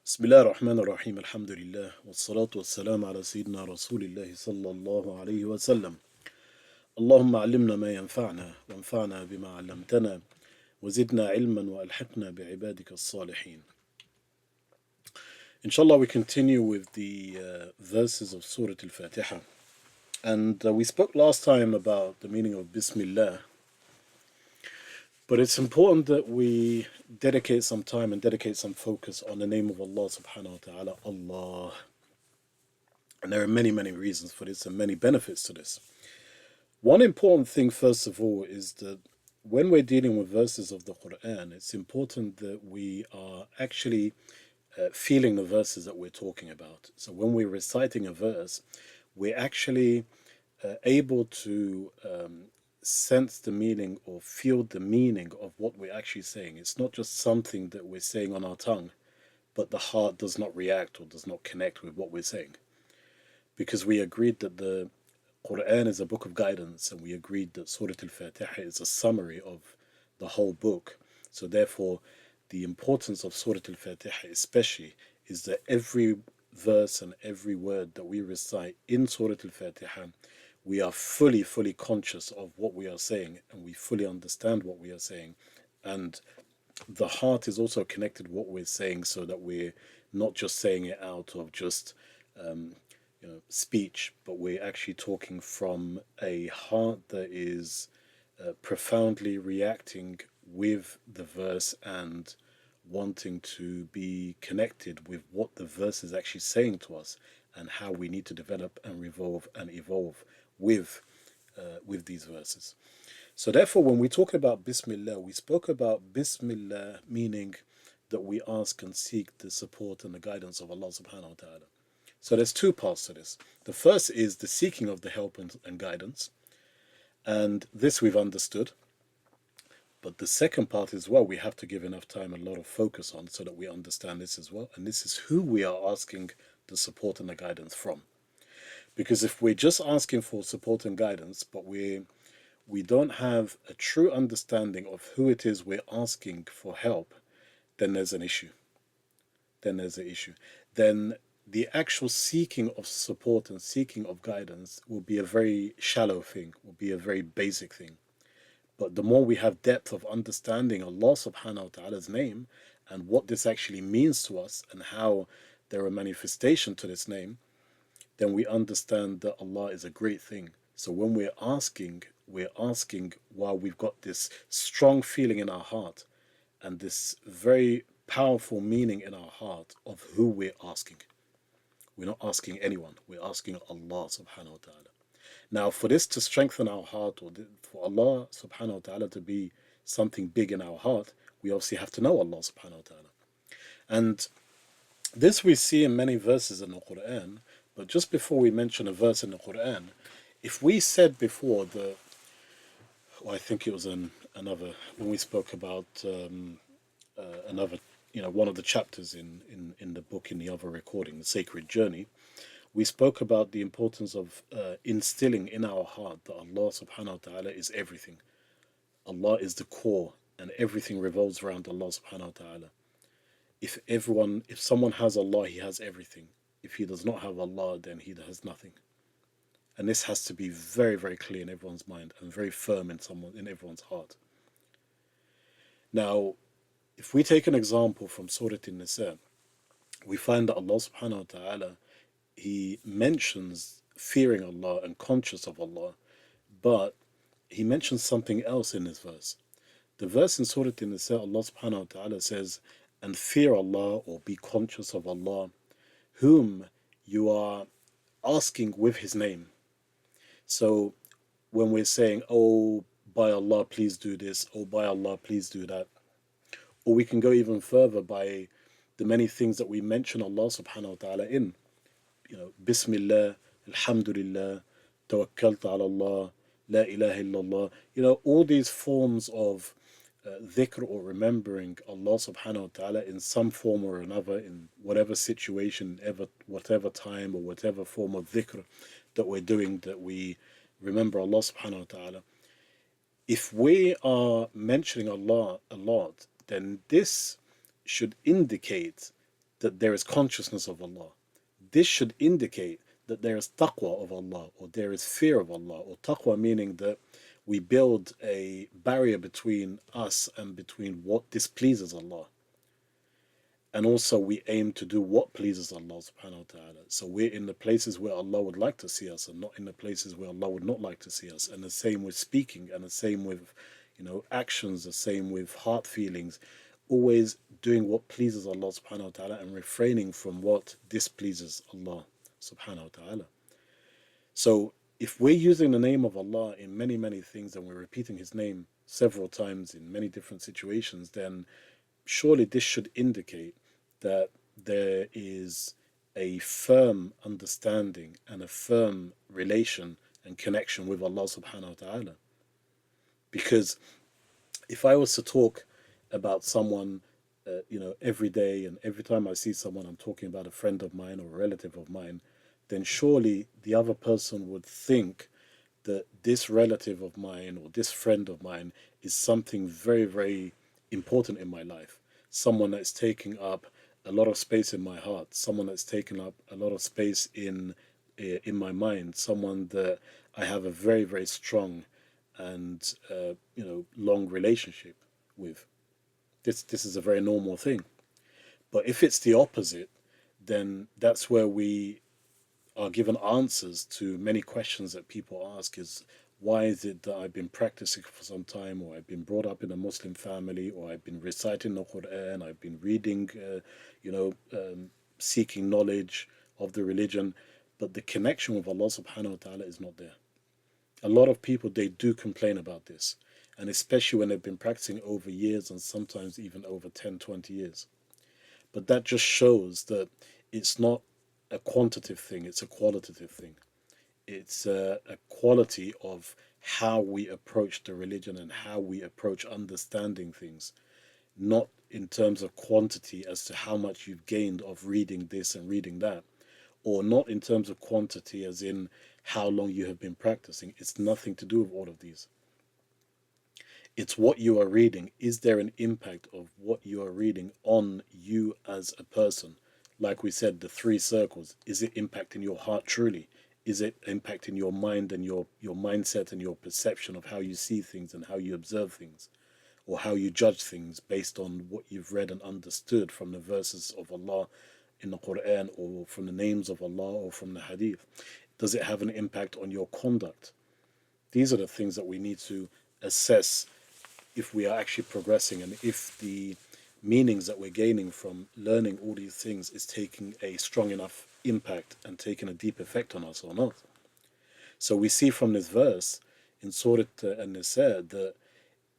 بسم الله الرحمن الرحيم الحمد لله والصلاة والسلام على سيدنا رسول الله صلى الله عليه وسلم. اللهم علمنا ما ينفعنا وانفعنا بما علمتنا وزدنا علما وألحقنا بعبادك الصالحين. Inshallah, we continue with the verses of Surah Al-Fatiha. And we spoke last time about the meaning of Bismillah. But it's important that we dedicate some time and dedicate some focus on the name of Allah subhanahu wa ta'ala, Allah. And there are many, many reasons for this and many benefits to this. One important thing, first of all, is that when we're dealing with verses of the Quran, it's important that we are actually feeling the verses that we're talking about. So when we're reciting a verse, we're actually able to sense the meaning or feel the meaning of what we're actually saying. It's not just something that we're saying on our tongue, but the heart does not react or does not connect with what we're saying. Because we agreed that the Quran is a book of guidance, and we agreed that Surah Al-Fatiha is a summary of the whole book. So therefore, the importance of Surah Al-Fatiha especially is that every verse and every word that we recite in Surah Al-Fatiha, we are fully, fully conscious of what we are saying, and we fully understand what we are saying. And the heart is also connected to what we're saying, so that we're not just saying it out of just speech, but we're actually talking from a heart that is profoundly reacting with the verse and wanting to be connected with what the verse is actually saying to us and how we need to develop and revolve and evolve with these verses. So therefore, when we talk about Bismillah, we spoke about Bismillah meaning that we ask and seek the support and the guidance of Allah subhanahu wa ta'ala. So there's two parts to this. The first is the seeking of the help and guidance, and this we've understood. But the second part as well, we have to give enough time and a lot of focus on, so that we understand this as well. And this is who we are asking the support and the guidance from. Because if we're just asking for support and guidance, but we don't have a true understanding of who it is we're asking for help, then there's an issue. Then the actual seeking of support and seeking of guidance will be a very shallow thing, will be a very basic thing. But the more we have depth of understanding Allah subhanahu wa ta'ala's name and what this actually means to us and how there are manifestation to this name, then we understand that Allah is a great thing. So when we're asking while we've got this strong feeling in our heart and this very powerful meaning in our heart of who we're asking. We're not asking anyone, we're asking Allah subhanahu wa ta'ala. Now, for this to strengthen our heart, or for Allah subhanahu wa ta'ala to be something big in our heart, we obviously have to know Allah subhanahu wa ta'ala. And this we see in many verses in the Quran. But just before we mention a verse in the Quran, if we said before I think it was another, when we spoke about another, one of the chapters in the book, in the other recording, the Sacred Journey, we spoke about the importance of instilling in our heart that Allah subhanahu wa ta'ala is everything. Allah is the core, and everything revolves around Allah subhanahu wa ta'ala. If someone has Allah, he has everything. If he does not have Allah, then he has nothing. And this has to be very, very clear in everyone's mind and very firm in everyone's heart. Now, if we take an example from Surah An-Nisa, we find that Allah subhanahu wa ta'ala, he mentions fearing Allah and conscious of Allah, but he mentions something else in this verse. The verse in Surah An-Nisa, Allah subhanahu wa ta'ala says, and fear Allah, or be conscious of Allah, whom you are asking with his name. So when we're saying, oh, by Allah, please do this, oh, by Allah, please do that, or we can go even further by the many things that we mention Allah subhanahu wa ta'ala in. Bismillah, Alhamdulillah, Tawakkaltu ala Allah, La ilaha illallah. All these forms of dhikr, or remembering Allah subhanahu wa ta'ala in some form or another, in whatever situation, whatever time, or whatever form of dhikr that we're doing, that we remember Allah subhanahu wa ta'ala. If we are mentioning Allah a lot, then this should indicate that there is consciousness of Allah. This should indicate that there is taqwa of Allah, or there is fear of Allah, or taqwa meaning that we build a barrier between us and between what displeases Allah. And also we aim to do what pleases Allah subhanahu wa ta'ala. So we're in the places where Allah would like to see us and not in the places where Allah would not like to see us. And the same with speaking, and the same with, actions, the same with heart feelings. Always doing what pleases Allah subhanahu wa ta'ala and refraining from what displeases Allah subhanahu wa ta'ala. So if we're using the name of Allah in many, many things, and we're repeating his name several times in many different situations, then surely this should indicate that there is a firm understanding and a firm relation and connection with Allah subhanahu wa ta'ala. Because if I was to talk about someone, every day, and every time I see someone, I'm talking about a friend of mine or a relative of mine, then surely the other person would think that this relative of mine or this friend of mine is something very, very important in my life. Someone that's taking up a lot of space in my heart, someone that's taken up a lot of space in my mind, someone that I have a very, very strong and long relationship with. This is a very normal thing. But if it's the opposite, then that's where we are given answers to many questions that people ask. Is why is it that I've been practicing for some time, or I've been brought up in a Muslim family, or I've been reciting the Quran, I've been reading, seeking knowledge of the religion, but the connection with Allah subhanahu wa ta'ala is not there. A lot of people, they do complain about this, and especially when they've been practicing over years and sometimes even over 10, 20 years. But that just shows that it's not a quantitative thing, it's a qualitative thing. It's a quality of how we approach the religion and how we approach understanding things, not in terms of quantity as to how much you've gained of reading this and reading that, or not in terms of quantity as in how long you have been practicing. It's nothing to do with all of these. It's what you are reading. Is there an impact of what you are reading on you as a person? Like we said, the three circles. Is it impacting your heart truly? Is it impacting your mind and your mindset and your perception of how you see things and how you observe things, or how you judge things based on what you've read and understood from the verses of Allah in the Quran, or from the names of Allah, or from the Hadith? Does it have an impact on your conduct? These are the things that we need to assess if we are actually progressing, and if the meanings that we're gaining from learning all these things is taking a strong enough impact and taking a deep effect on us or not. So we see from this verse in Surah An-Nisa that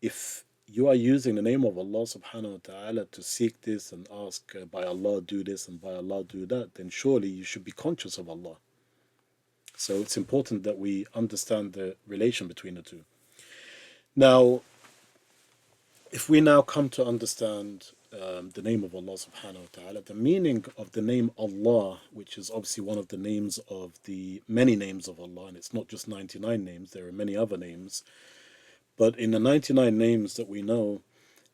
if you are using the name of Allah subhanahu wa ta'ala to seek this and ask, by Allah do this and by Allah do that, then surely you should be conscious of Allah. So it's important that we understand the relation between the two. Now, if we now come to understand the name of Allah subhanahu wa ta'ala, the meaning of the name Allah, which is obviously one of the names of the many names of Allah, and it's not just 99 names, there are many other names, but in the 99 names that we know,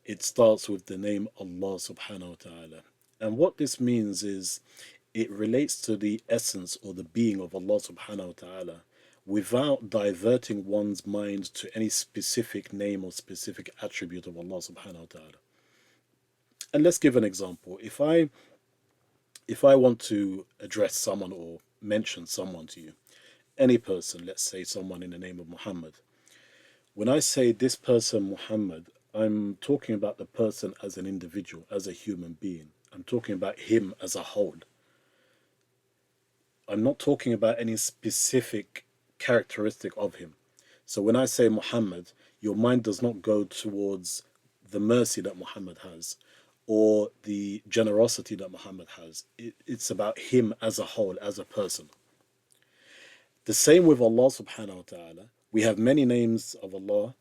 it starts with the name Allah subhanahu wa ta'ala. And what this means is it relates to the essence or the being of Allah subhanahu wa ta'ala, without diverting one's mind to any specific name or specific attribute of Allah subhanahu wa ta'ala. And let's give an example. If I want to address someone or mention someone to you, any person, let's say someone in the name of Muhammad, when I say this person Muhammad, I'm talking about the person as an individual, as a human being. I'm talking about him as a whole. I'm not talking about any specific characteristic of him. So when I say Muhammad, your mind does not go towards the mercy that Muhammad has or the generosity that Muhammad has. It's about him as a whole, as a person. The same with Allah subhanahu wa ta'ala. We have many names of Allah,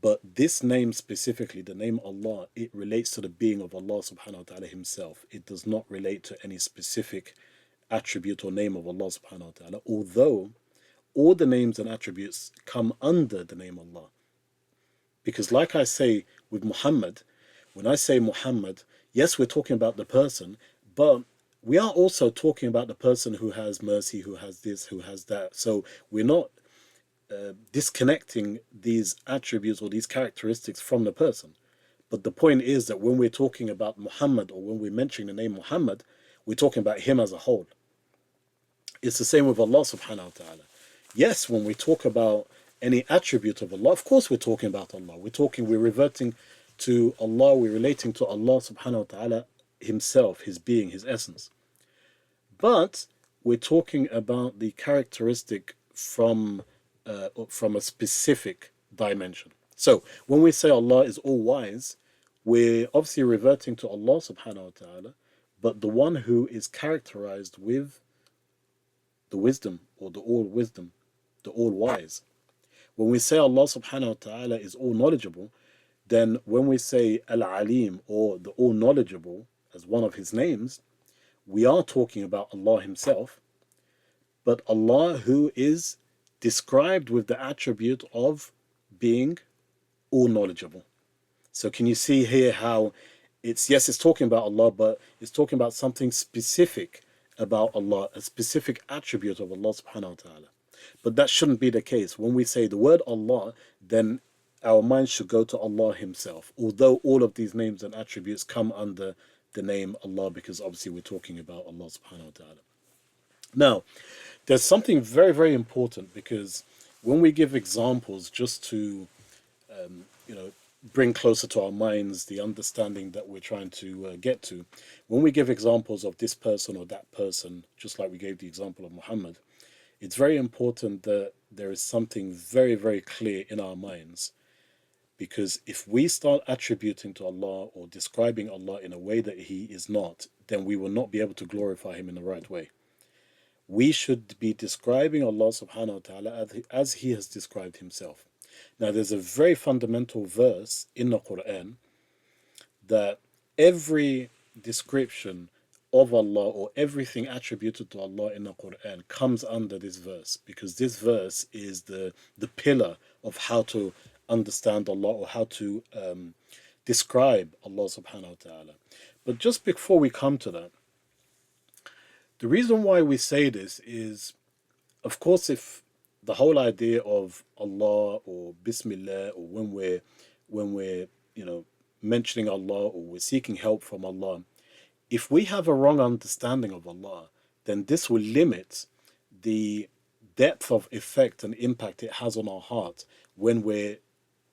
but this name specifically, the name Allah, it relates to the being of Allah subhanahu wa ta'ala himself. It does not relate to any specific attribute or name of Allah subhanahu wa ta'ala, although all the names and attributes come under the name Allah. Because like I say with Muhammad, when I say Muhammad, yes, we're talking about the person, But we are also talking about the person who has mercy, who has this, who has that. So we're not disconnecting these attributes or these characteristics from the person. But the point is that when we're talking about Muhammad or when we're mentioning the name Muhammad, we're talking about him as a whole. It's the same with Allah subhanahu wa ta'ala. Yes, when we talk about any attribute of Allah, of course we're talking about Allah. We're reverting to Allah, we're relating to Allah subhanahu wa ta'ala himself, his being, his essence. But we're talking about the characteristic from a specific dimension. So when we say Allah is all wise, we're obviously reverting to Allah subhanahu wa ta'ala, but the one who is characterized with the wisdom or the all wisdom, the all wise. When we say Allah subhanahu wa ta'ala is all knowledgeable, then when we say Al Alim or the all knowledgeable as one of his names, we are talking about Allah himself, but Allah who is described with the attribute of being all knowledgeable. So can you see here how it's talking about Allah, but it's talking about something specific about Allah, a specific attribute of Allah subhanahu wa ta'ala. But that shouldn't be the case. When we say the word Allah, then our mind should go to Allah himself, although all of these names and attributes come under the name Allah, because obviously we're talking about Allah subhanahu wa ta'ala. Now, there's something very, very important, because when we give examples just to, you know, bring closer to our minds the understanding that we're trying to get to, when we give examples of this person or that person, just like we gave the example of Muhammad, it's very important that there is something very, very clear in our minds. Because if we start attributing to Allah or describing Allah in a way that He is not, then we will not be able to glorify Him in the right way. We should be describing Allah subhanahu wa ta'ala as He has described Himself. Now, there's a very fundamental verse in the Quran that every description of Allah or everything attributed to Allah in the Quran comes under this verse, because this verse is the pillar of how to understand Allah or how to describe Allah subhanahu wa ta'ala. But just before we come to that, the reason why we say this is, of course, if the whole idea of Allah or Bismillah, or when we're mentioning Allah or we're seeking help from Allah, if we have a wrong understanding of Allah, then this will limit the depth of effect and impact it has on our heart when we're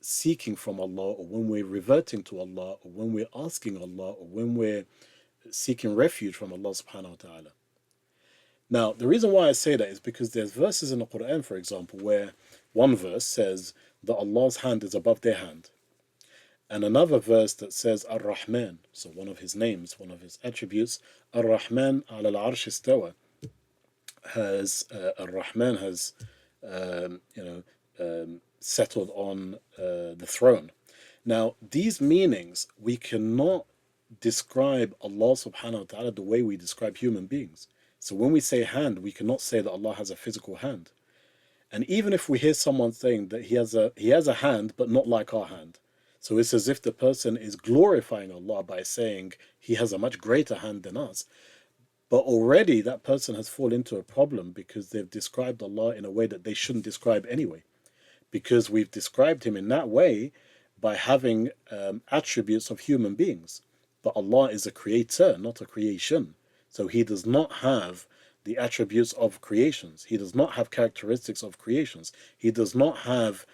seeking from Allah, or when we're reverting to Allah, or when we're asking Allah, or when we're seeking refuge from Allah subhanahu wa ta'ala. Now, the reason why I say that is because there's verses in the Quran, for example, where one verse says that Allah's hand is above their hand, and another verse that says Ar-Rahman, so one of his names, one of his attributes, Ar-Rahman ala al-arsh istawa, has Ar-Rahman has settled on the throne. Now, these meanings, we cannot describe Allah subhanahu wa ta'ala the way we describe human beings. So when we say hand, we cannot say that Allah has a physical hand. And even if we hear someone saying that he has a hand, but not like our hand, so it's as if the person is glorifying Allah by saying He has a much greater hand than us. But already that person has fallen into a problem, because they've described Allah in a way that they shouldn't describe anyway. Because we've described Him in that way by having attributes of human beings. But Allah is a creator, not a creation. So He does not have the attributes of creations. He does not have characteristics of creations. He does not have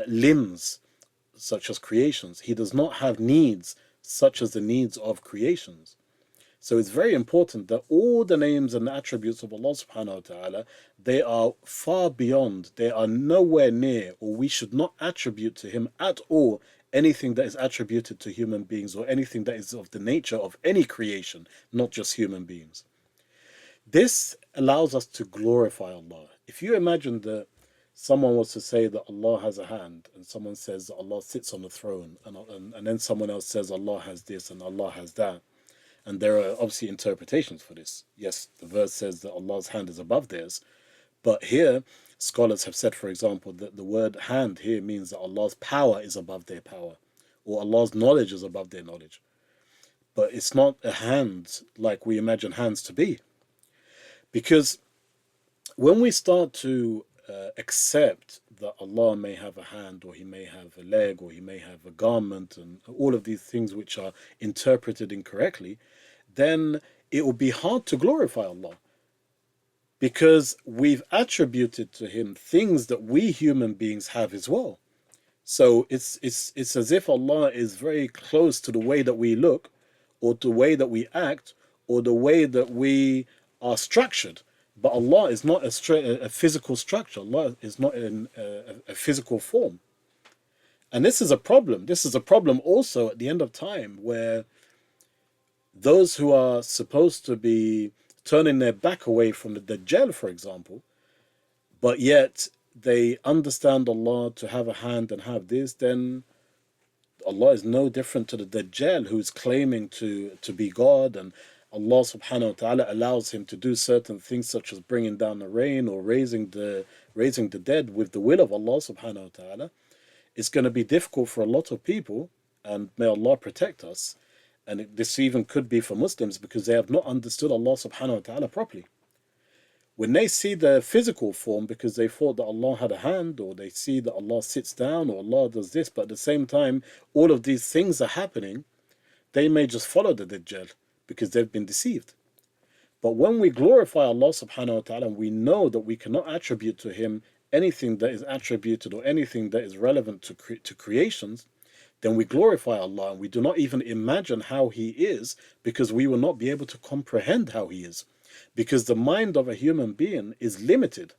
limbs such as creations. He does not have needs such as the needs of creations. So it's very important that all the names and attributes of Allah subhanahu wa ta'ala, they are far beyond, they are nowhere near, or we should not attribute to Him at all anything that is attributed to human beings, or anything that is of the nature of any creation, not just human beings. This allows us to glorify Allah. If you imagine that someone was to say that Allah has a hand, and someone says that Allah sits on the throne, and then someone else says Allah has this and Allah has that, and there are obviously interpretations for this. Yes, the verse says that Allah's hand is above theirs, but here scholars have said, for example, that the word hand here means that Allah's power is above their power, or Allah's knowledge is above their knowledge. but it's not a hand like we imagine hands to be. Because when we start to accept that Allah may have a hand, or He may have a leg, or He may have a garment, and all of these things which are interpreted incorrectly, then it will be hard to glorify Allah, because we've attributed to Him things that we human beings have as well. So it's as if Allah is very close to the way that we look, or the way that we act, or the way that we are structured. But Allah is not a physical structure. Allah is not in a physical form. And this is a problem. This is a problem also at the end of time, where those who are supposed to be turning their back away from the Dajjal, for example, but yet they understand Allah to have a hand and have this, then Allah is no different to the Dajjal, who's claiming to be God, and Allah subhanahu wa ta'ala allows him to do certain things such as bringing down the rain or raising the dead with the will of Allah subhanahu wa ta'ala. It's going to be difficult for a lot of people, and may Allah protect us. And this even could be for Muslims, because they have not understood Allah subhanahu wa ta'ala properly. When they see the physical form, because they thought that Allah had a hand, or they see that Allah sits down, or Allah does this, but at the same time all of these things are happening, they may just follow the Dajjal, because they've been deceived. But when we glorify Allah subhanahu wa ta'ala, and we know that we cannot attribute to Him anything that is attributed or anything that is relevant to creations, then we glorify Allah, and we do not even imagine how He is, because we will not be able to comprehend how He is, because the mind of a human being is limited.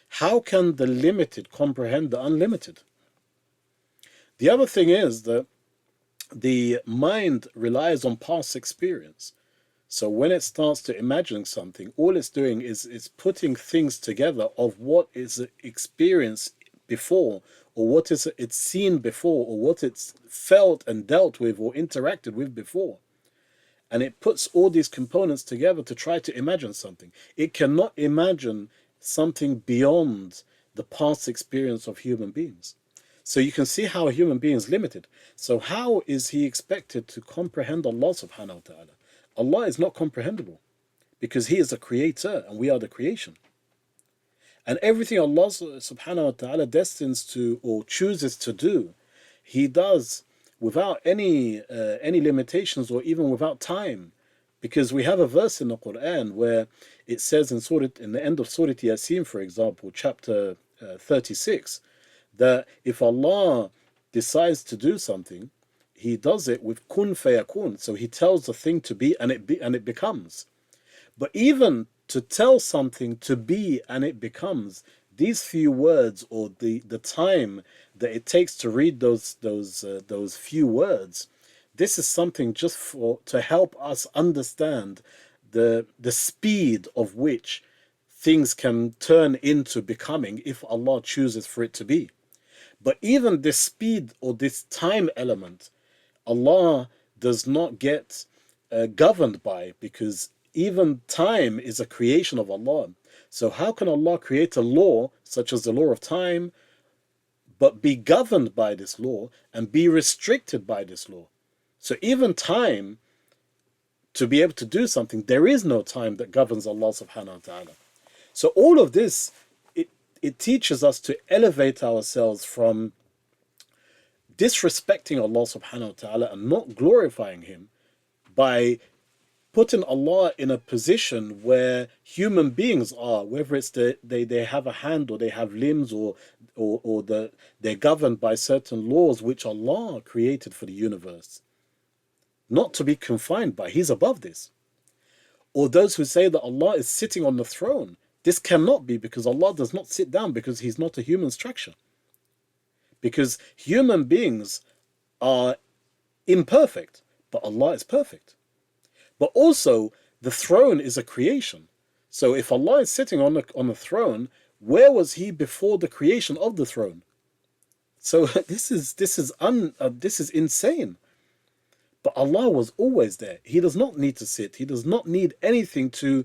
How can the limited comprehend the unlimited? The other thing is that the mind relies on past experience. So when it starts to imagine something, all it's doing is putting things together of what is experienced before, or what is it's seen before, or what it's felt and dealt with or interacted with before. And it puts all these components together to try to imagine something. It cannot imagine something beyond the past experience of human beings. So you can see how a human being is limited. So how is he expected to comprehend Allah subhanahu wa ta'ala? Allah is not comprehensible, because He is the creator and we are the creation. And everything Allah subhanahu wa ta'ala destines to or chooses to do, He does without any limitations, or even without time. Because we have a verse in the Quran where it says in the end of Surah Yasin, for example, chapter 36, that if Allah decides to do something, He does it with kun fayakun. So He tells the thing to be, and it becomes. But even to tell something to be and it becomes, these few words, or the time that it takes to read those few words, this is something just to help us understand the speed of which things can turn into becoming, if Allah chooses for it to be. But even this speed or this time element, Allah does not get governed by, because even time is a creation of Allah. So how can Allah create a law such as the law of time, but be governed by this law and be restricted by this law? So even time, to be able to do something, there is no time that governs Allah subhanahu wa ta'ala. So all of this, it teaches us to elevate ourselves from disrespecting Allah subhanahu wa ta'ala and not glorifying Him, by putting Allah in a position where human beings are, whether it's they have a hand, or they have limbs, or they're governed by certain laws which Allah created for the universe, not to be confined by. He's above this. Or those who say that Allah is sitting on the throne, this cannot be, because Allah does not sit down, because He's not a human structure. Because human beings are imperfect, but Allah is perfect. But also, the throne is a creation. So if Allah is sitting on the throne, where was He before the creation of the throne? So this is insane. But Allah was always there. He does not need to sit. He does not need anything to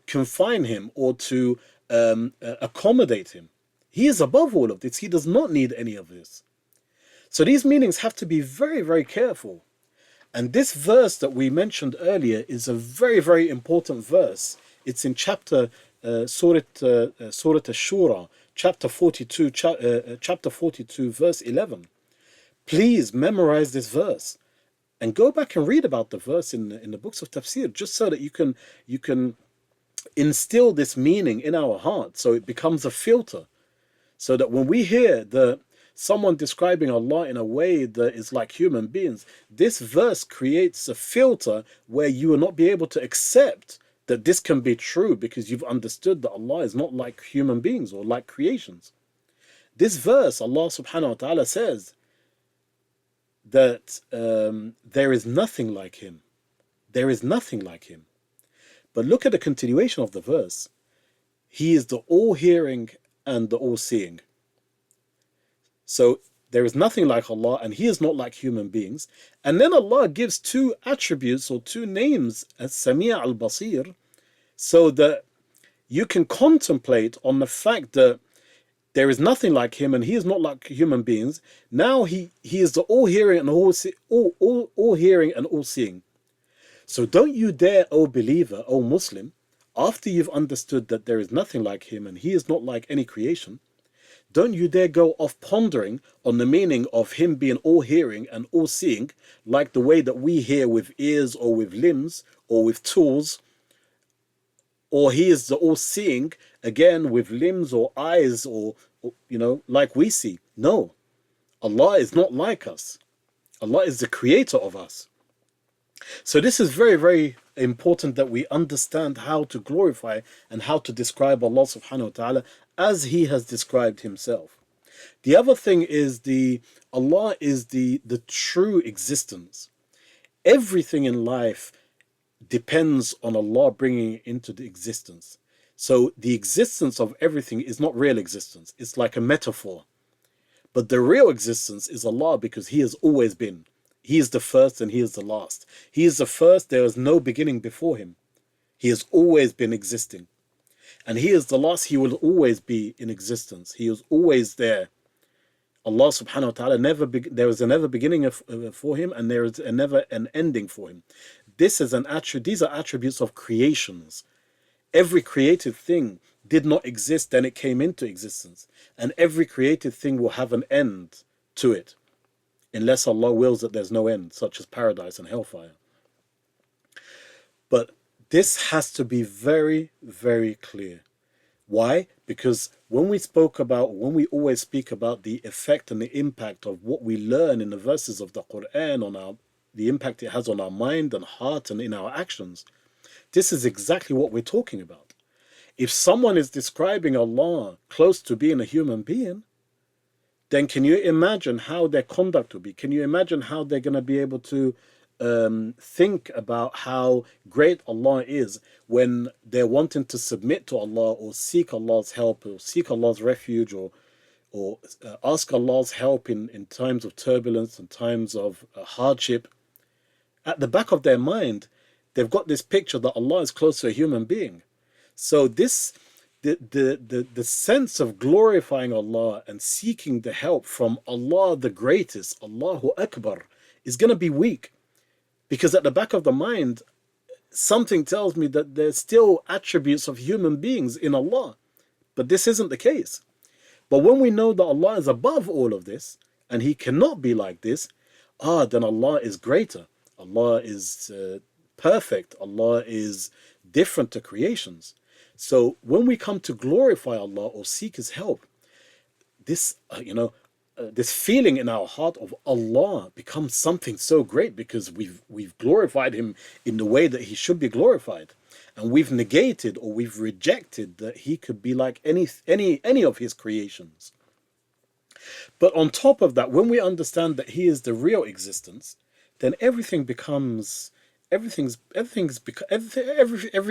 confine Him or to accommodate Him. He is above all of this. He does not need any of this. So these meanings have to be very, very careful. And this verse that we mentioned earlier is a very, very important verse. It's in Surah Ash-Shura, chapter 42, verse 11. Please memorize this verse and go back and read about the verse in the books of tafsir, just so that you can instill this meaning in our heart, so it becomes a filter, so that when we hear someone describing Allah in a way that is like human beings, this verse creates a filter where you will not be able to accept that this can be true, because you've understood that Allah is not like human beings or like creations. This verse, Allah subhanahu wa ta'ala says that there is nothing like him. There is nothing like him. But look at the continuation of the verse. He is the all-hearing and the all-seeing. So there is nothing like Allah, and he is not like human beings. And then Allah gives two attributes or two names as Sami' al-Basir, so that you can contemplate on the fact that there is nothing like him and he is not like human beings. Now he is the all-hearing and all-hearing and all-seeing. So don't you dare, O believer, O Muslim, after you've understood that there is nothing like him and he is not like any creation, don't you dare go off pondering on the meaning of him being all-hearing and all-seeing, like the way that we hear with ears or with limbs or with tools, or he is the all-seeing, again, with limbs or eyes or, like we see. No, Allah is not like us. Allah is the creator of us. So this is very, very important that we understand how to glorify and how to describe Allah subhanahu wa ta'ala as he has described himself. The other thing is Allah is the true existence. Everything in life depends on Allah bringing it into the existence. So the existence of everything is not real existence. It's like a metaphor. But the real existence is Allah, because he has always been. He is the first and he is the last. He is the first, there is no beginning before him. He has always been existing. And he is the last, he will always be in existence. He is always there. Allah subhanahu wa ta'ala there is a never beginning for him, and there is never an ending for him. These are attributes of creations. Every created thing did not exist, then it came into existence. And every created thing will have an end to it, unless Allah wills that there's no end, such as paradise and hellfire. But this has to be very, very clear. Why? Because when we always speak about the effect and the impact of what we learn in the verses of the Quran on the impact it has on our mind and heart and in our actions, this is exactly what we're talking about. If someone is describing Allah close to being a human being, then can you imagine how their conduct will be? Can you imagine how they're going to be able to think about how great Allah is when they're wanting to submit to Allah or seek Allah's help or seek Allah's refuge or ask Allah's help in times of turbulence and times of hardship? At the back of their mind, they've got this picture that Allah is close to a human being. So the sense of glorifying Allah and seeking the help from Allah the greatest, Allahu Akbar, is going to be weak. Because at the back of the mind, something tells me that there's still attributes of human beings in Allah. But this isn't the case. But when we know that Allah is above all of this, and he cannot be like this, then Allah is greater. Allah is perfect. Allah is different to creations. So when we come to glorify Allah or seek his help, this, this feeling in our heart of Allah becomes something so great, because we've glorified him in the way that he should be glorified, and we've negated or we've rejected that he could be like any of his creations. But on top of that, when we understand that he is the real existence, then every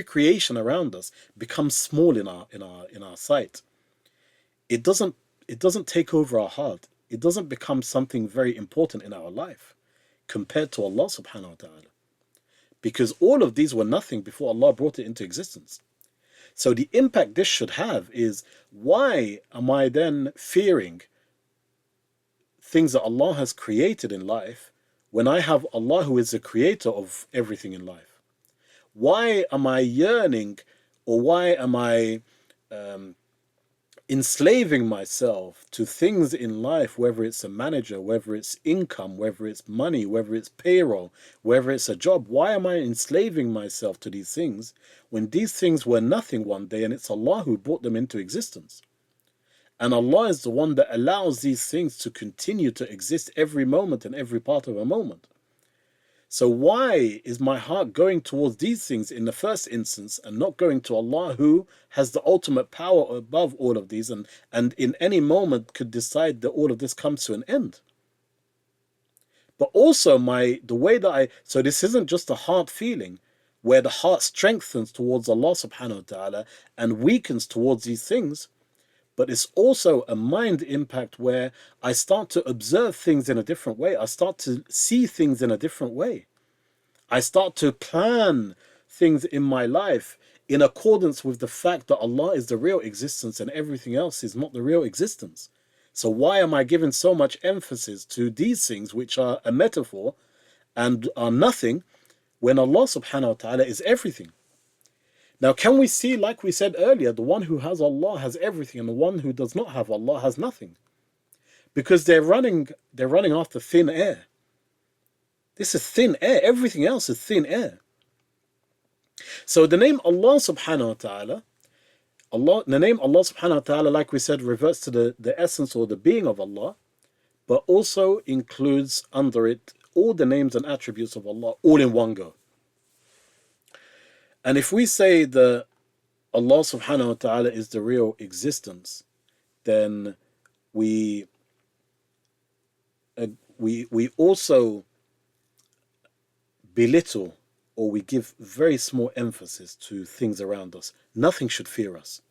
creation around us becomes small in our sight. It doesn't take over our heart. It doesn't become something very important in our life compared to Allah subhanahu wa ta'ala. Because all of these were nothing before Allah brought it into existence. So the impact this should have is, why am I then fearing things that Allah has created in life when I have Allah who is the creator of everything in life? Why am I yearning, or why am I enslaving myself to things in life, whether it's a manager, whether it's income, whether it's money, whether it's payroll, whether it's a job? Why am I enslaving myself to these things when these things were nothing one day and it's Allah who brought them into existence? And Allah is the one that allows these things to continue to exist every moment and every part of a moment. So why is my heart going towards these things in the first instance and not going to Allah, who has the ultimate power above all of these, and in any moment could decide that all of this comes to an end? But also the way that so this isn't just a heart feeling where the heart strengthens towards Allah subhanahu wa ta'ala and weakens towards these things, but it's also a mind impact where I start to observe things in a different way. I start to see things in a different way. I start to plan things in my life in accordance with the fact that Allah is the real existence and everything else is not the real existence. So why am I giving so much emphasis to these things which are a metaphor and are nothing when Allah subhanahu wa ta'ala is everything? Now, can we see, like we said earlier, the one who has Allah has everything and the one who does not have Allah has nothing? Because they're running after thin air. This is thin air. Everything else is thin air. So the name Allah subhanahu wa ta'ala, the name Allah subhanahu wa ta'ala, like we said, reverts to the essence or the being of Allah, but also includes under it all the names and attributes of Allah all in one go. And if we say that Allah subhanahu wa ta'ala is the real existence, then we also belittle, or we give very small emphasis to things around us. Nothing should fear us.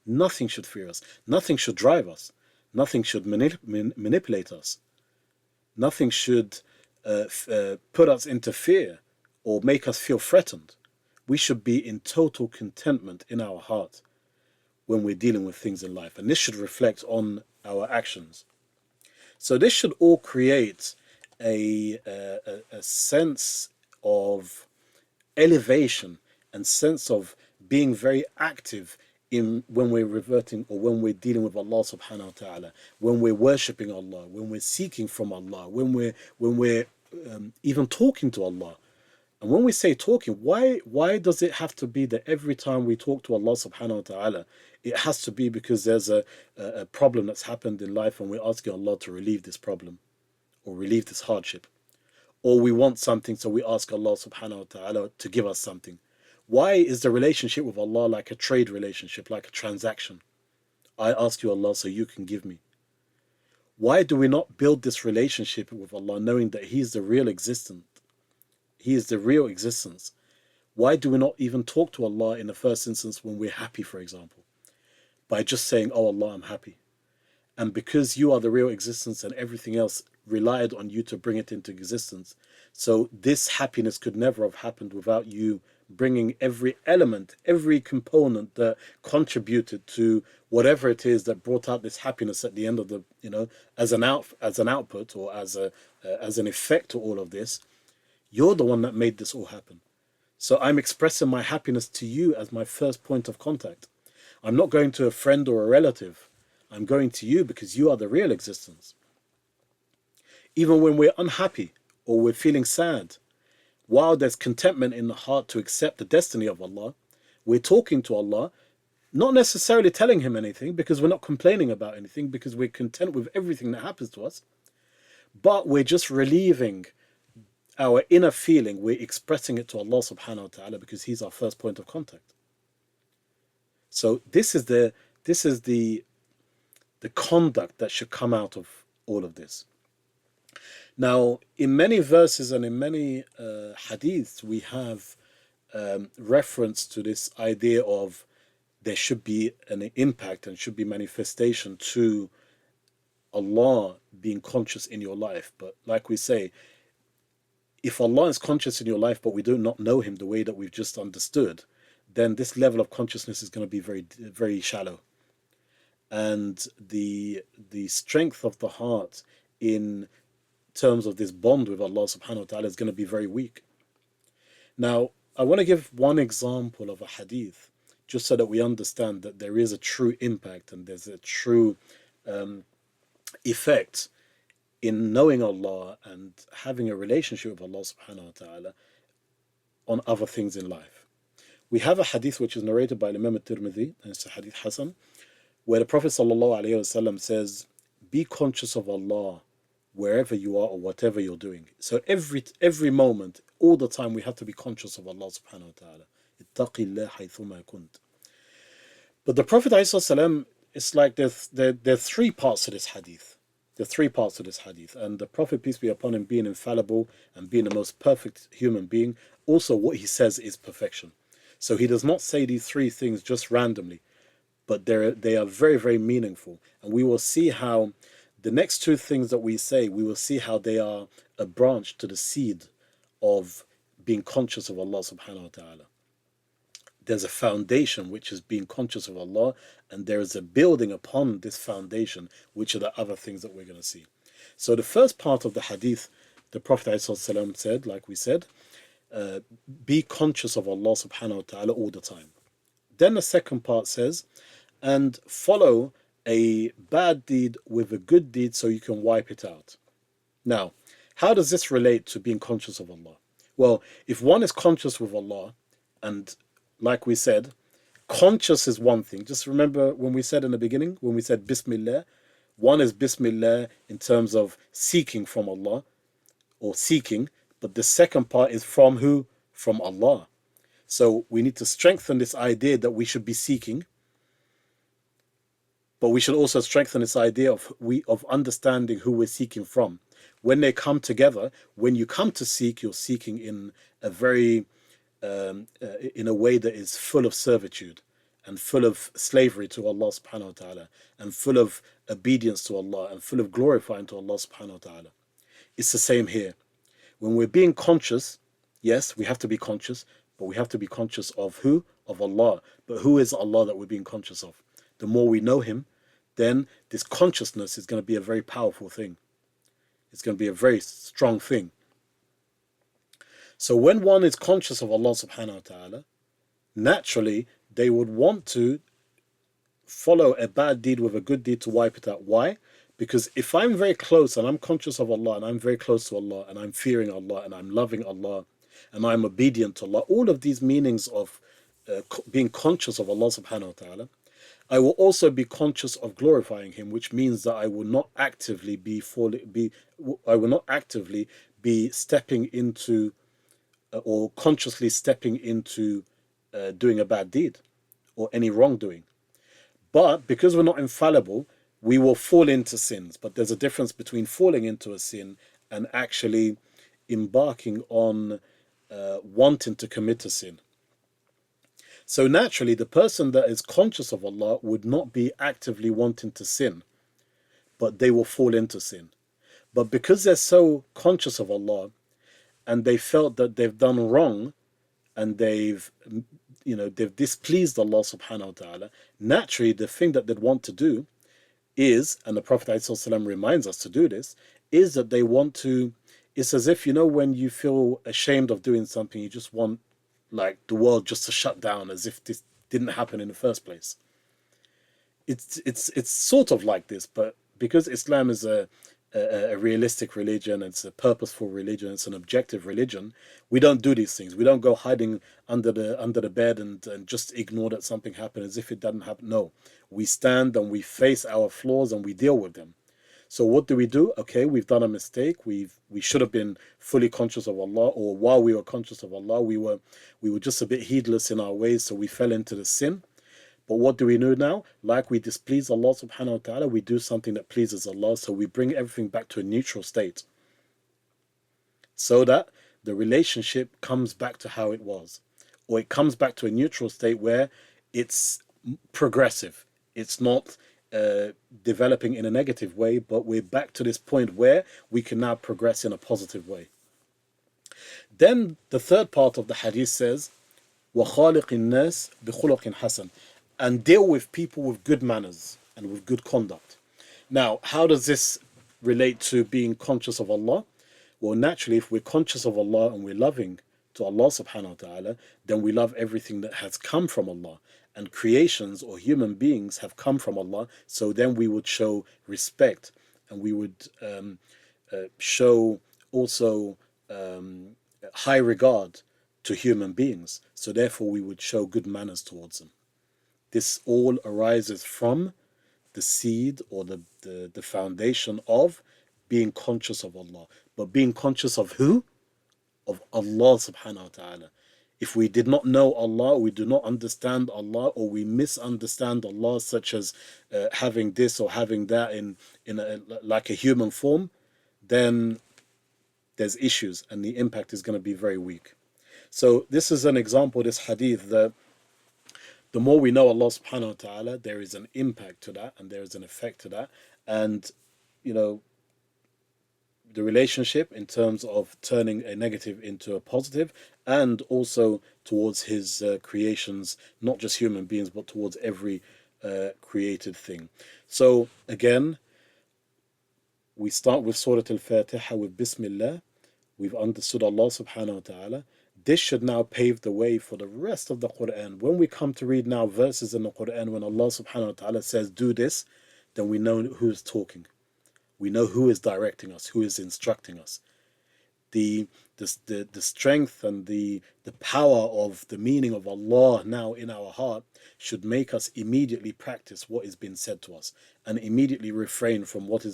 Nothing should fear us. Nothing should drive us. Nothing should manipulate us. Nothing should put us into fear or make us feel threatened. We should be in total contentment in our heart when we're dealing with things in life. And this should reflect on our actions. So this should all create a sense of elevation and sense of being very active in when we're reverting or when we're dealing with Allah subhanahu wa ta'ala, when we're worshipping Allah, when we're seeking from Allah, when we're even talking to Allah. And when we say talking, why does it have to be that every time we talk to Allah subhanahu wa ta'ala, it has to be because there's a problem that's happened in life and we're asking Allah to relieve this problem or relieve this hardship? Or we want something, so we ask Allah subhanahu wa ta'ala to give us something. Why is the relationship with Allah like a trade relationship, like a transaction? I ask you, Allah, so you can give me. Why do we not build this relationship with Allah knowing that He is the real existence? He is the real existence. Why do we not even talk to Allah in the first instance when we're happy, for example? By just saying, oh Allah, I'm happy. And because you are the real existence and everything else relied on you to bring it into existence, so this happiness could never have happened without you bringing every element, every component that contributed to whatever it is that brought out this happiness at the end of the, as an output or as an effect to all of this. You're the one that made this all happen. So I'm expressing my happiness to you as my first point of contact. I'm not going to a friend or a relative. I'm going to you because you are the real existence. Even when we're unhappy or we're feeling sad, while there's contentment in the heart to accept the destiny of Allah, we're talking to Allah, not necessarily telling Him anything because we're not complaining about anything, because we're content with everything that happens to us, but we're just relieving our inner feeling. We're expressing it to Allah subhanahu wa ta'ala because He's our first point of contact. So this is the conduct that should come out of all of this. Now, in many verses and in many hadiths, we have reference to this idea of there should be an impact and should be manifestation to Allah being conscious in your life. But like we say, if Allah is conscious in your life, but we do not know Him the way that we've just understood, then this level of consciousness is going to be very, very shallow. And the strength of the heart in terms of this bond with Allah subhanahu wa ta'ala is going to be very weak. Now, I want to give one example of a hadith just so that we understand that there is a true impact and there's a true effect in knowing Allah and having a relationship with Allah subhanahu wa ta'ala on other things in life. We have a hadith which is narrated by Imam al-Tirmidhi, and it's a hadith Hasan, where the Prophet sallallahu alaihi wasallam says, be conscious of Allah wherever you are or whatever you're doing. So every moment, all the time, we have to be conscious of Allah subhanahu wa ta'ala. Ittaqillah haythuma kunt. But the Prophet ﷺ, it's like there are three parts to this hadith. There are three parts to this hadith. And the Prophet, peace be upon him, being infallible and being the most perfect human being, also what he says is perfection. So he does not say these three things just randomly, but they are very, very meaningful. And we will see how the next two things that we say, we will see how they are a branch to the seed of being conscious of Allah subhanahu wa ta'ala. There's a foundation which is being conscious of Allah, and there is a building upon this foundation, which are the other things that we're going to see. So the first part of the hadith, the Prophet ﷺ said, like we said, be conscious of Allah subhanahu wa ta'ala all the time. Then the second part says, and follow a bad deed with a good deed so you can wipe it out. Now, how does this relate to being conscious of Allah? Well, if one is conscious with Allah, and like we said, conscious is one thing. Just remember when we said in the beginning, when we said Bismillah, one is Bismillah in terms of seeking from Allah, or seeking, but the second part is from who? From Allah. So we need to strengthen this idea that we should be seeking, but we should also strengthen this idea of understanding who we're seeking from. When they come together, when you come to seek, you're seeking in a very, in a way that is full of servitude and full of slavery to Allah subhanahu wa ta'ala and full of obedience to Allah and full of glorifying to Allah subhanahu wa ta'ala. It's the same here. When we're being conscious, yes, we have to be conscious, but we have to be conscious of who? Of Allah. But who is Allah that we're being conscious of? The more we know Him, then this consciousness is going to be a very powerful thing. It's going to be a very strong thing. So when one is conscious of Allah subhanahu wa ta'ala, naturally they would want to follow a bad deed with a good deed to wipe it out. Why? Because if I'm very close and I'm conscious of Allah and I'm very close to Allah and I'm fearing Allah and I'm loving Allah and I'm obedient to Allah, all of these meanings of being conscious of Allah subhanahu wa ta'ala, I will also be conscious of glorifying Him, which means that I will not actively be stepping into or consciously stepping into doing a bad deed or any wrongdoing. But because we're not infallible, we will fall into sins. But there's a difference between falling into a sin and actually embarking on wanting to commit a sin. So naturally, the person that is conscious of Allah would not be actively wanting to sin, but they will fall into sin. But because they're so conscious of Allah and they felt that they've done wrong and they've displeased Allah subhanahu wa ta'ala, naturally the thing that they'd want to do is, and the Prophet ﷺ reminds us to do this, is that they want to, it's as if, when you feel ashamed of doing something, you just want like the world just to shut down as if this didn't happen in the first place. It's sort of like this, but because Islam is a realistic religion, it's a purposeful religion, it's an objective religion, we don't do these things. We don't go hiding under the bed and just ignore that something happened as if it didn't happen. No, we stand and we face our flaws and we deal with them. So what do? Okay, we've done a mistake. We should have been fully conscious of Allah, or while we were conscious of Allah, we were just a bit heedless in our ways, so we fell into the sin. But what do we do now? Like we displease Allah subhanahu wa ta'ala, we do something that pleases Allah, so we bring everything back to a neutral state. So that the relationship comes back to how it was. Or it comes back to a neutral state where it's progressive. It's not developing in a negative way, but we're back to this point where we can now progress in a positive way. Then the third part of the hadith says, وَخَالِقِ النَّاسِ بِخُلُقٍ حَسَنٍ, and deal with people with good manners and with good conduct. Now, how does this relate to being conscious of Allah? Well, naturally, if we're conscious of Allah and we're loving to Allah subhanahu wa ta'ala, then we love everything that has come from Allah. And creations or human beings have come from Allah, so then we would show respect, and we would show also high regard to human beings. So therefore we would show good manners towards them. This all arises from the seed or the foundation of being conscious of Allah. But being conscious of who? Of Allah subhanahu wa ta'ala. If we did not know Allah, we do not understand Allah, or we misunderstand Allah, such as having this or having that like a human form, then there's issues and the impact is going to be very weak. So this is an example, this hadith, that the more we know Allah subhanahu wa ta'ala, there is an impact to that and there is an effect to that. And, you know, the relationship in terms of turning a negative into a positive, and also towards his creations, not just human beings, but towards every created thing. So again, we start with Surah Al-Fatiha with Bismillah. We've understood Allah subhanahu wa ta'ala. This should now pave the way for the rest of the Quran. When we come to read now verses in the Quran, when Allah subhanahu wa ta'ala says do this, then we know who is talking. We know who is directing us, who is instructing us. The strength and the power of the meaning of Allah now in our heart should make us immediately practice what is being said to us, and immediately refrain from what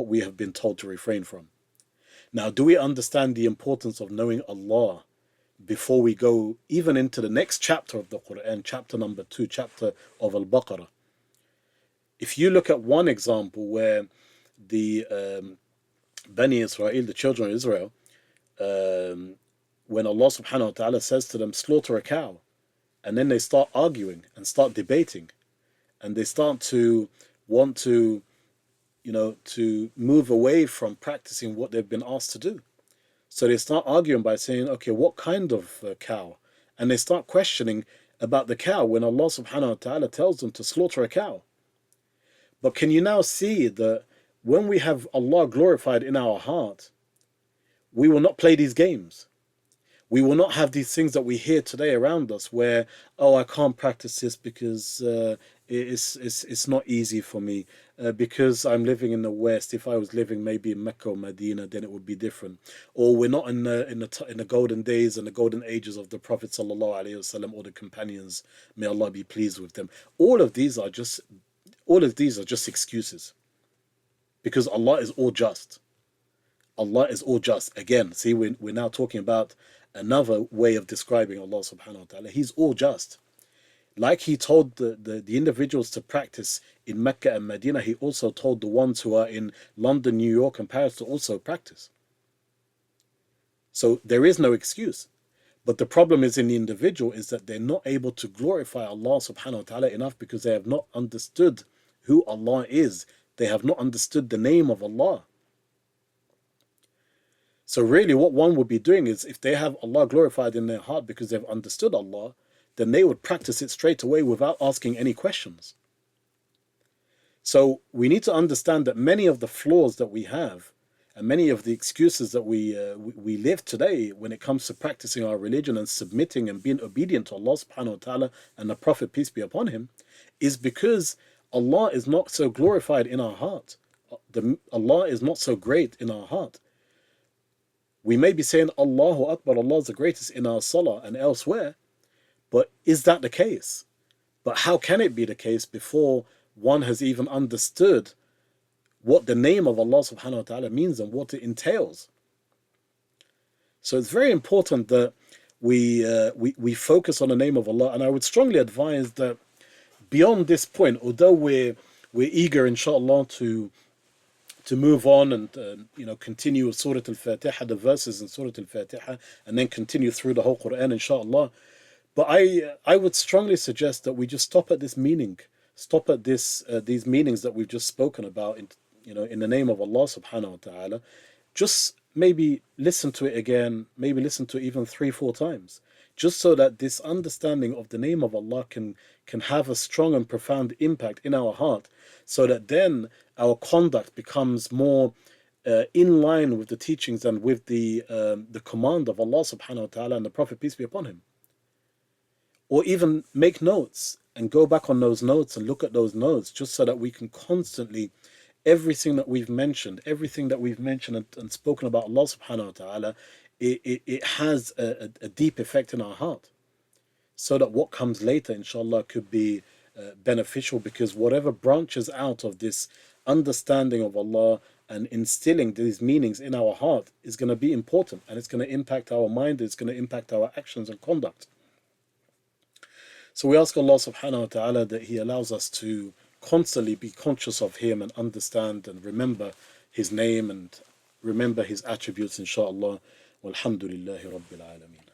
we have been told to refrain from. Now, do we understand the importance of knowing Allah before we go even into the next chapter of the Quran, chapter number 2, chapter of Al-Baqarah? If you look at one example where the Bani Israel, the children of Israel, when Allah subhanahu wa ta'ala says to them, slaughter a cow, and then they start arguing and start debating, and they start to want to, to move away from practicing what they've been asked to do. So they start arguing by saying, okay, what kind of cow? And they start questioning about the cow when Allah subhanahu wa ta'ala tells them to slaughter a cow. But can you now see that when we have Allah glorified in our heart, we will not play these games. We will not have these things that we hear today around us where, oh, I can't practice this because it's not easy for me, because I'm living in the West. If I was living maybe in Mecca or Medina, then it would be different. Or we're not in the golden days and the golden ages of the Prophet sallallahu alaihi wasallam or the companions. May Allah be pleased with them. All of these are just excuses, because Allah is all just. Allah is all just. Again, see, we're now talking about another way of describing Allah subhanahu wa ta'ala. He's all just. Like he told the individuals to practice in Mecca and Medina, he also told the ones who are in London, New York and Paris to also practice. So there is no excuse. But the problem is in the individual is that they're not able to glorify Allah subhanahu wa ta'ala enough, because they have not understood who Allah is. They have not understood the name of Allah. So really what one would be doing is, if they have Allah glorified in their heart because they've understood Allah, then they would practice it straight away without asking any questions. So we need to understand that many of the flaws that we have and many of the excuses that we live today when it comes to practicing our religion and submitting and being obedient to Allah subhanahu wa ta'ala and the Prophet, peace be upon him, is because Allah is not so glorified in our heart. Allah is not so great in our heart. We may be saying Allahu Akbar, Allah is the greatest in our salah and elsewhere, but is that the case? But how can it be the case before one has even understood what the name of Allah subhanahu wa ta'ala means and what it entails? So it's very important that we focus on the name of Allah. And I would strongly advise that beyond this point, although we're eager, inshallah, to move on and continue with Surah Al-Fatiha, the verses in Surah Al-Fatiha, and then continue through the whole Quran, inshallah. But I would strongly suggest that we just stop at this meaning, stop at these meanings that we've just spoken about, in the name of Allah subhanahu wa ta'ala. Just maybe listen to it again, maybe listen to it even 3-4 times. just so that this understanding of the name of Allah can have a strong and profound impact in our heart, so that then our conduct becomes more in line with the teachings and with the command of Allah subhanahu wa ta'ala and the Prophet, peace be upon him. Or even make notes and go back on those notes and look at those notes, just so that we can constantly, everything that we've mentioned, and spoken about Allah subhanahu wa ta'ala, it has a deep effect in our heart, so that what comes later, inshallah, could be beneficial, because whatever branches out of this understanding of Allah and instilling these meanings in our heart is going to be important, and it's going to impact our mind, it's going to impact our actions and conduct. So we ask Allah subhanahu wa ta'ala that He allows us to constantly be conscious of Him and understand and remember His name and remember His attributes, inshaAllah. Walhamdulillahi Rabbil Alameen.